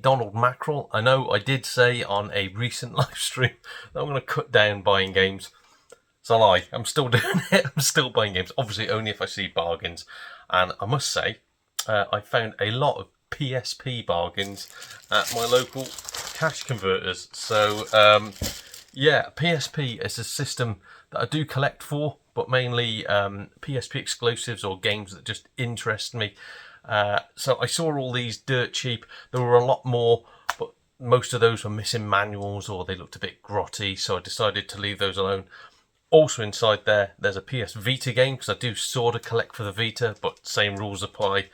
Donald Mackerel. I know I did say on a recent live stream that I'm going to cut down buying games. It's a lie. I'm still doing it. I'm still buying games. Obviously, only if I see bargains. And I must say, I found a lot of PSP bargains at my local cash converters. So, yeah, PSP is a system that I do collect for, but mainly PSP exclusives or games that just interest me. So I saw all these dirt cheap. There were a lot more, but most of those were missing manuals or they looked a bit grotty, so I decided to leave those alone. Also inside there's a PS Vita game, because I do sort of collect for the Vita, but same rules apply.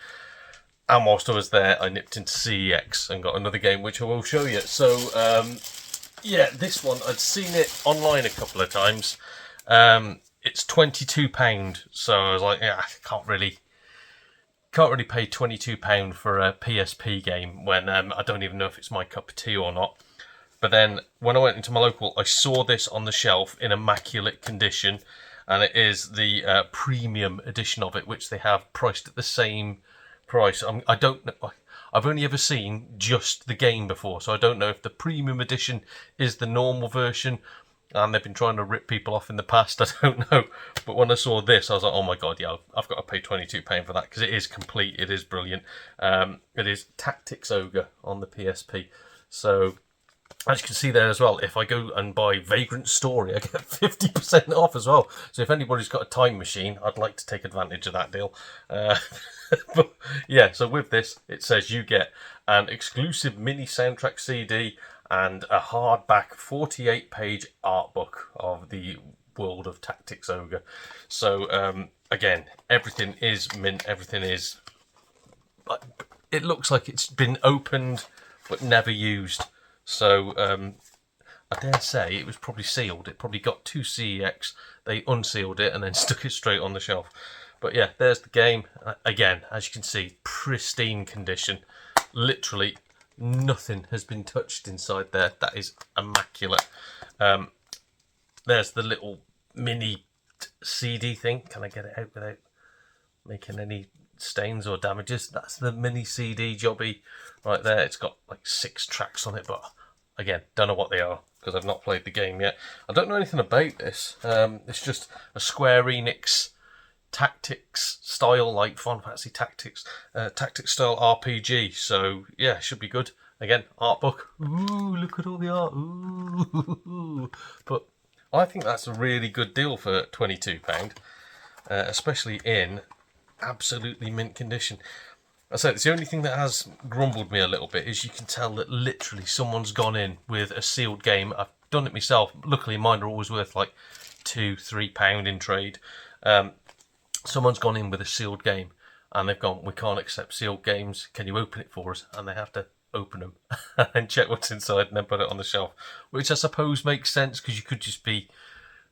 And whilst I was there, I nipped into CEX and got another game, which I will show you. So, yeah, this one, I'd seen it online a couple of times. It's £22, so I was like, yeah, I can't really pay £22 for a PSP game when I don't even know if it's my cup of tea or not. But then when I went into my local, I saw this on the shelf in immaculate condition, and it is the premium edition of it, which they have priced at the same price. I don't know. I've only ever seen just the game before, so I don't know if the premium edition is the normal version, and they've been trying to rip people off in the past. I don't know. But when I saw this, I was like, oh my god, yeah, I've got to pay £22 for that, because it is complete. It is brilliant. It is Tactics Ogre on the PSP. So, as you can see there as well, if I go and buy Vagrant Story, I get 50% off as well. So if anybody's got a time machine, I'd like to take advantage of that deal. But yeah, so with this, it says you get an exclusive mini soundtrack CD and a hardback 48-page art book of the world of Tactics Ogre. So again, everything is mint. Everything is... It looks like it's been opened but never used. So I dare say it was probably sealed. It probably got to CEX. They unsealed it and then stuck it straight on the shelf. But yeah, there's the game. Again, as you can see, pristine condition. Literally nothing has been touched inside there. That is immaculate. There's the little mini CD thing. Can I get it out without making any stains or damages? That's the mini CD jobby right there. It's got like 6 tracks on it, but again, don't know what they are because I've not played the game yet. I don't know anything about this. It's just a Square Enix tactics style, like Final Fantasy Tactics, tactics style RPG. So yeah, should be good. Again, art book. Ooh, look at all the art. Ooh. But I think that's a really good deal for £22, especially in absolutely mint condition. I said it's the only thing that has grumbled me a little bit is you can tell that literally someone's gone in with a sealed game. I've done it myself. Luckily, mine are always worth like £2-3 in trade. Someone's gone in with a sealed game and they've gone, we can't accept sealed games. Can you open it for us? And they have to open them and check what's inside and then put it on the shelf, which I suppose makes sense because you could just be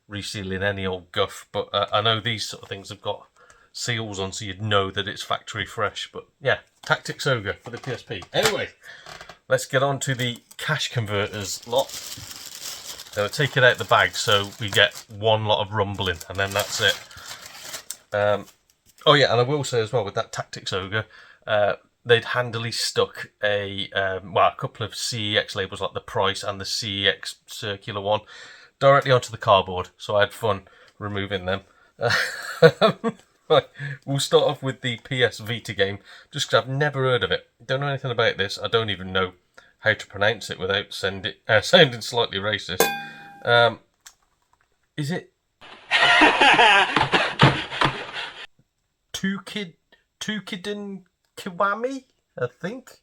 resealing any old guff. But I know these sort of things have got seals on so you'd know that it's factory fresh. But yeah, Tactics Ogre for the PSP. Anyway, let's get on to the cash converters lot. They'll take it out the bag so we get one lot of rumbling and then that's it. Oh yeah, and I will say as well with that Tactics Ogre, they'd handily stuck a couple of CEX labels like the price and the CEX circular one directly onto the cardboard, so I had fun removing them. Right, we'll start off with the PS Vita game, just because I've never heard of it. Don't know anything about this. I don't even know how to pronounce it without sounding slightly racist. Is it Tukiden Kiwami? I think.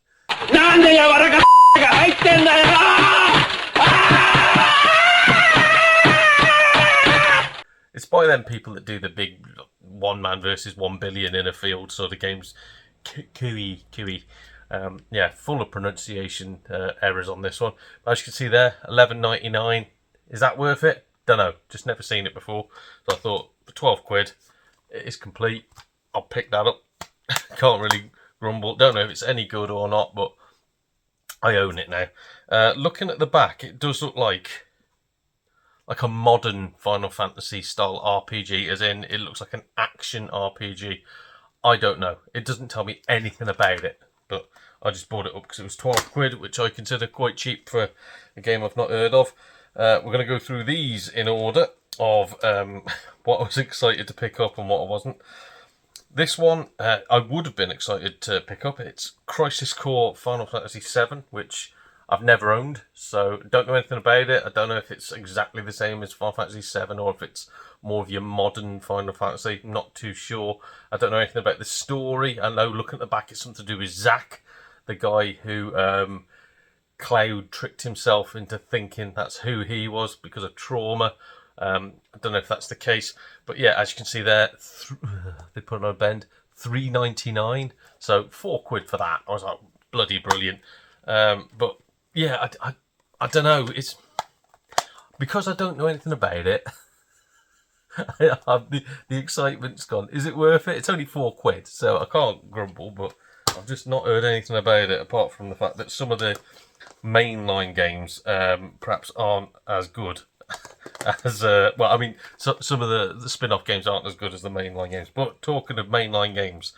It's by them people that do the big 1 man versus 1 billion in a field sort of games. Kui. Yeah, full of pronunciation errors on this one. But as you can see there, £11.99. Is that worth it? Don't know. Just never seen it before. So I thought, for £12, it is complete. I'll pick that up. Can't really grumble. Don't know if it's any good or not, but I own it now. Looking at the back, it does look like a modern Final Fantasy style RPG, as in it looks like an action RPG. I don't know. It doesn't tell me anything about it. but I just bought it up because it was 12 quid, which I consider quite cheap for a game I've not heard of. We're going to go through these in order of what I was excited to pick up and what I wasn't. This one, I would have been excited to pick up. It's Crisis Core Final Fantasy VII, which I've never owned, so don't know anything about it. I don't know if it's exactly the same as Final Fantasy VII or if it's more of your modern Final Fantasy. I'm not too sure. I don't know anything about the story. I know looking at the back, it's something to do with Zack, the guy who Cloud tricked himself into thinking that's who he was because of trauma. I don't know if that's the case, but yeah, as you can see there, they put on a bend, £3.99, so £4 for that. I was like, bloody brilliant. But yeah, I don't know. It's because I don't know anything about it. The excitement's gone. Is it worth it? It's only £4, so I can't grumble. But I've just not heard anything about it apart from the fact that some of the mainline games perhaps aren't as good as well. I mean, some of the spin-off games aren't as good as the mainline games. But talking of mainline games,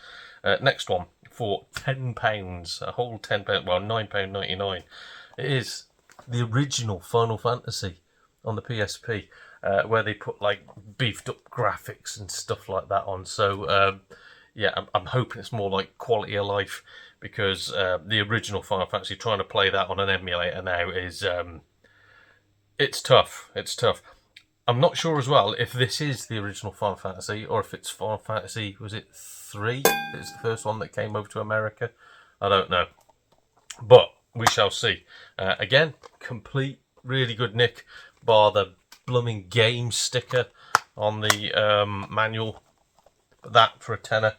next one for £10, a whole £10. Well, £9.99. It is the original Final Fantasy on the PSP, where they put like beefed up graphics and stuff like that on. So yeah, I'm hoping it's more like quality of life, because the original Final Fantasy, trying to play that on an emulator now is it's tough. It's tough. I'm not sure as well if this is the original Final Fantasy or if it's Final Fantasy, was it 3? It's the first one that came over to America. I don't know, but we shall see. Again, complete, really good nick, bar the blooming game sticker on the manual. But that for a tenner.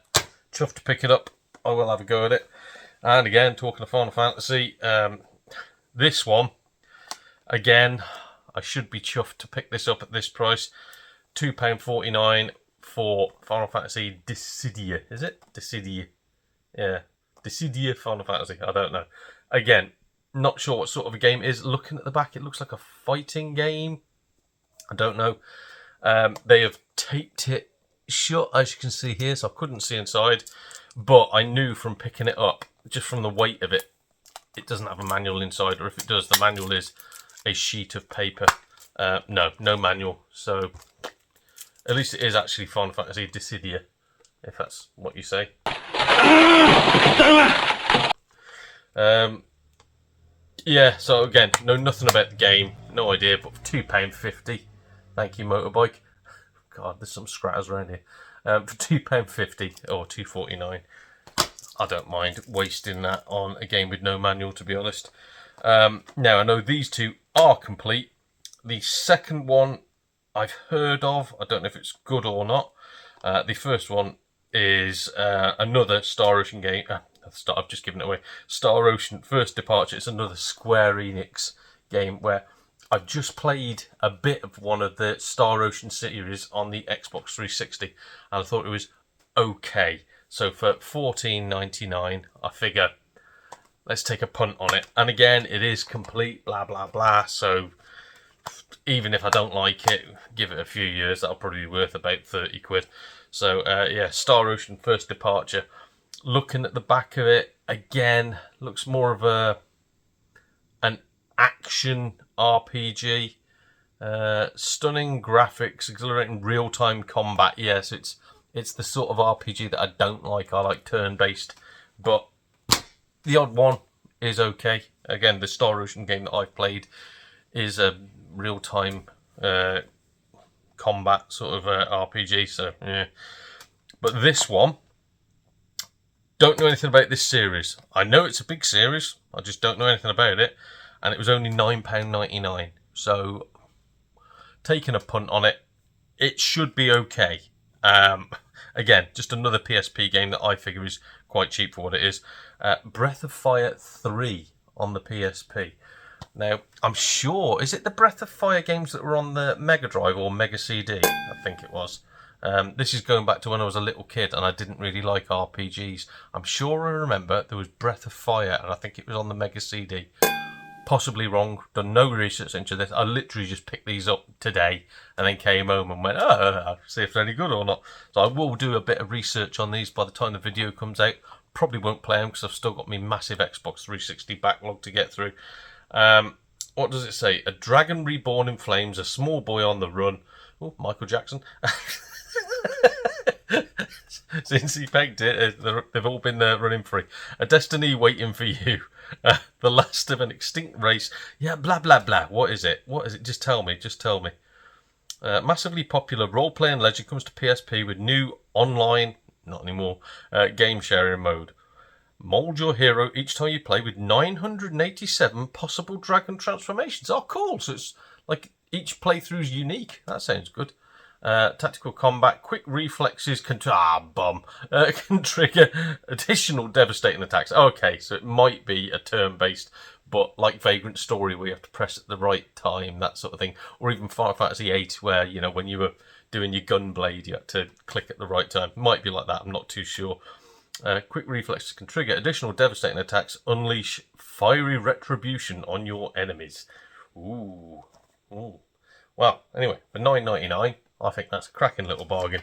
Chuffed to pick it up. I will have a go at it. And again, talking of Final Fantasy, this one, again, I should be chuffed to pick this up at this price. £2.49 for Final Fantasy Dissidia. Is it? Dissidia. Yeah. Dissidia Final Fantasy. I don't know. Again, not sure what sort of a game it is. Looking at the back, it looks like a fighting game. I don't know. They have taped it shut, as you can see here, so I couldn't see inside. But I knew from picking it up, just from the weight of it, it doesn't have a manual inside. Or if it does, the manual is a sheet of paper. No manual. So at least it is actually Final Fantasy Dissidia, if that's what you say. Yeah, so again, know nothing about the game, no idea, but for £2.50, thank you motorbike. God, there's some scratters around here. For £2.50 or £2.49, I don't mind wasting that on a game with no manual, to be honest. Now, I know these two are complete. The second one I've heard of. I don't know if it's good or not. The first one is another Star Ocean game. I've just given it away. Star Ocean First Departure. It's another Square Enix game where I've just played a bit of one of the Star Ocean series on the Xbox 360, and I thought it was okay. So for $14.99, I figure let's take a punt on it. And again, it is complete, blah blah blah. So even if I don't like it, give it a few years, that'll probably be worth about £30. So yeah, Star Ocean First Departure. Looking at the back of it, again, looks more of an action RPG. Stunning graphics, exhilarating real-time combat. Yes, it's the sort of RPG that I don't like. I like turn-based, but the odd one is okay. Again, the Star Ocean game that I've played is a real-time combat sort of RPG, so yeah. But this one, don't know anything about this series. I know it's a big series, I just don't know anything about it, and it was only £9.99, so taking a punt on it, it should be okay. Again, just another PSP game that I figure is quite cheap for what it is. Breath of Fire 3 on the PSP. Now, I'm sure, is it the Breath of Fire games that were on the Mega Drive or Mega CD? I think it was. This is going back to when I was a little kid and I didn't really like RPGs. I'm sure I remember there was Breath of Fire and I think it was on the Mega CD. Possibly wrong, done no research into this. I literally just picked these up today and then came home and went, I'll see if they're any good or not. So I will do a bit of research on these by the time the video comes out. probably won't play them because I've still got my massive Xbox 360 backlog to get through. What does it say? A dragon reborn in flames, a small boy on the run. Oh, Michael Jackson. Since he pegged it, they've all been running free. A destiny waiting for you. The last of an extinct race. Yeah, blah, blah, blah. What is it? What is it? Just tell me. Just tell me. Massively popular role-playing legend comes to PSP with new online, not anymore, game sharing mode. Mold your hero each time you play with 987 possible dragon transformations. Oh, cool. So it's like each playthrough is unique. That sounds good. Tactical combat, quick reflexes can trigger additional devastating attacks. Okay, so it might be a turn-based, but like Vagrant Story where you have to press at the right time, that sort of thing. Or even Final Fantasy VIII where, you know, when you were doing your gunblade, you had to click at the right time. Might be like that, I'm not too sure. Quick reflexes can trigger additional devastating attacks, unleash fiery retribution on your enemies. Ooh. Well, anyway, for $9.99, I think that's a cracking little bargain.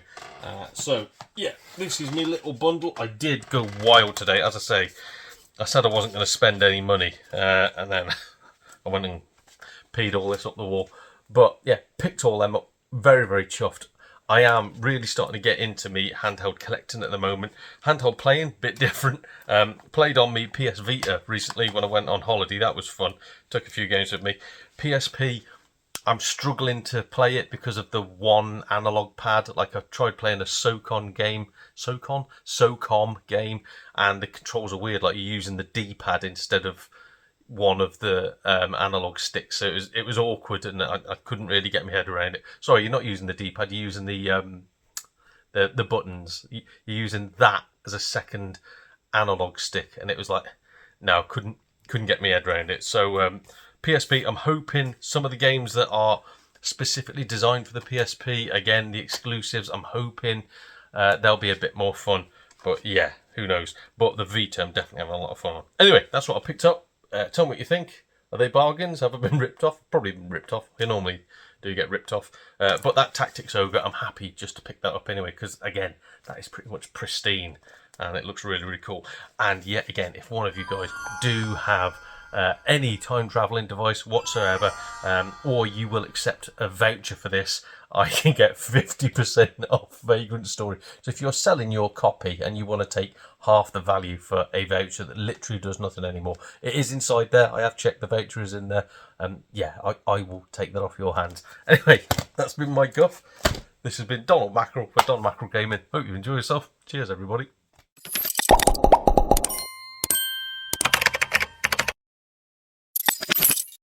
So, yeah, this is my little bundle. I did go wild today. As I say, I said I wasn't going to spend any money, and then I went and peed all this up the wall. But, yeah, picked all them up. Very, very chuffed. I am really starting to get into me handheld collecting at the moment. Handheld playing, bit different. Played on me PS Vita recently when I went on holiday. That was fun. Took a few games with me. PSP, I'm struggling to play it because of the one analog pad. Like, I've tried playing a SOCOM game, and the controls are weird. Like, you're using the D-pad instead of one of the analog sticks, so it was awkward, and I couldn't really get my head around it. Sorry, you're not using the D-pad. You're using the buttons. You're using that as a second analog stick, and it was like, no, couldn't get my head around it. So PSP, I'm hoping some of the games that are specifically designed for the PSP, again, the exclusives, I'm hoping they'll be a bit more fun. But yeah, who knows? But the Vita, I'm definitely having a lot of fun on. Anyway, that's what I picked up. Tell me what you think. Are they bargains? Have I been ripped off? Probably been ripped off. You normally do get ripped off. But that Tactics Ogre, I'm happy just to pick that up anyway, because, again, that is pretty much pristine, and it looks really, really cool. And yet again, if one of you guys do have any time traveling device whatsoever, or you will accept a voucher for this, I can get 50% off Vagrant Story. So if you're selling your copy and you want to take half the value for a voucher that literally does nothing anymore, it is inside there. I have checked, the voucher is in there. Yeah, I will take that off your hands. Anyway, that's been my guff. This has been Donald Mackerel for Donald Mackerel Gaming. Hope you enjoy yourself. Cheers, everybody.